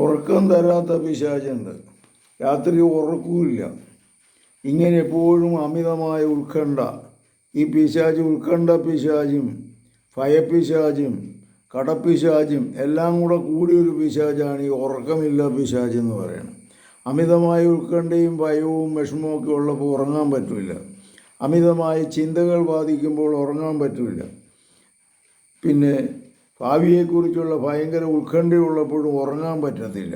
ഉറക്കം തരാത്ത പിശാചുണ്ട്. രാത്രി ഉറക്കമില്ല. ഇങ്ങനെ എപ്പോഴും അമിതമായ ഉത്കണ്ഠ. ഈ പിശാച് ഉത്കണ്ഠ പിശാചും ഭയപ്പിശാചും കടപ്പിശാചും എല്ലാം കൂടെ കൂടിയൊരു പിശാചാണ് ഈ ഉറക്കമില്ല പിശാച് എന്ന് പറയുന്നത്. അമിതമായ ഉത്കണ്ഠയും ഭയവും വിഷമവും ഒക്കെ ഉള്ളപ്പോൾ ഉറങ്ങാൻ പറ്റില്ല. അമിതമായ ചിന്തകൾ ബാധിക്കുമ്പോൾ ഉറങ്ങാൻ പറ്റില്ല. പിന്നെ ഭാവിയെക്കുറിച്ചുള്ള ഭയങ്കര ഉത്കണ്ഠയുള്ളപ്പോഴും ഉറങ്ങാൻ പറ്റത്തില്ല.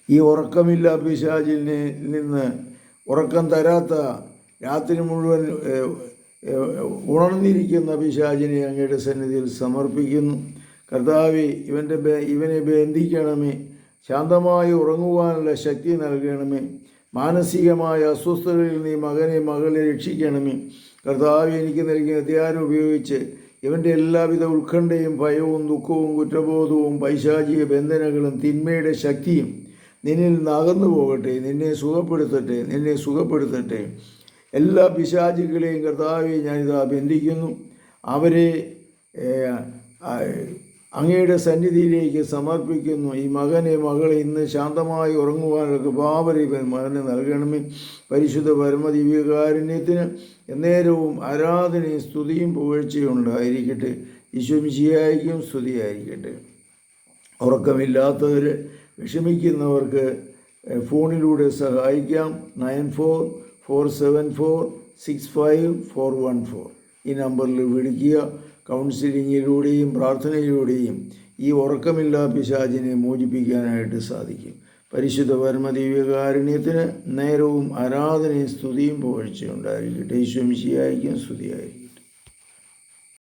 ഈ ഉറക്കമില്ല പിശാചിനെ നിന്ന് ഉറക്കം തരാത്ത രാത്രി മുഴുവൻ ഉണർന്നിരിക്കുന്ന പിശാചിനെ അങ്ങയുടെ സന്നിധിയിൽ സമർപ്പിക്കുന്നു. കർത്താവേ, ഇവനെ ബന്ധിക്കണമേ. ശാന്തമായി ഉറങ്ങുവാനുള്ള ശക്തി നൽകണമേ. മാനസികമായ അസ്വസ്ഥതയിൽ നീ മകളെ രക്ഷിക്കണമേ. കർത്താവേ, എനിക്ക് നൽകിയ അധികാരം ഉപയോഗിച്ച് ഇവൻ്റെ എല്ലാവിധ ഉത്കണ്ഠയും ഭയവും ദുഃഖവും കുറ്റബോധവും പൈശാചിക ബന്ധനങ്ങളും തിന്മയുടെ ശക്തിയും നിന്നിൽ നിന്ന് അകന്നു പോകട്ടെ. നിന്നെ സുഖപ്പെടുത്തട്ടെ. എല്ലാ പിശാചുകളെയും കർത്താവെ ഞാനിതാ ബന്ധിക്കുന്നു. അവരെ അങ്ങയുടെ സന്നിധിയിലേക്ക് സമർപ്പിക്കുന്നു. ഈ മകളെ ഇന്ന് ശാന്തമായി ഉറങ്ങുവാനുള്ള കൃപാവരം മകന് നൽകണമേ. പരിശുദ്ധ പരമദിവ്യകാരുണ്യത്തിന് എന്നേരവും ആരാധനയും സ്തുതിയും പുകഴ്ചയും ഉണ്ടായിരിക്കട്ടെ. ഈശോമിശിഹായ്ക്കും സ്തുതിയായിരിക്കട്ടെ. ഉറക്കമില്ലാത്തവർ, വിഷമിക്കുന്നവർക്ക് ഫോണിലൂടെ സഹായിക്കാം. 9447465414 ഈ നമ്പറിൽ വിളിക്കുക. കൗൺസിലിങ്ങിലൂടെയും പ്രാർത്ഥനയിലൂടെയും ഈ ഉറക്കമില്ലാ പിശാചിനെ മോചിപ്പിക്കാനായിട്ട് സാധിക്കും. പരിശുദ്ധ പരമദിവ്യകാരുണ്യത്തിന് നേരവും ആരാധനയും സ്തുതിയും പുകഴ്ചയും ഉണ്ടായിരിക്കട്ടെ. ഈശോമിശിഹായ്ക്കും സ്തുതിയായിരിക്കും.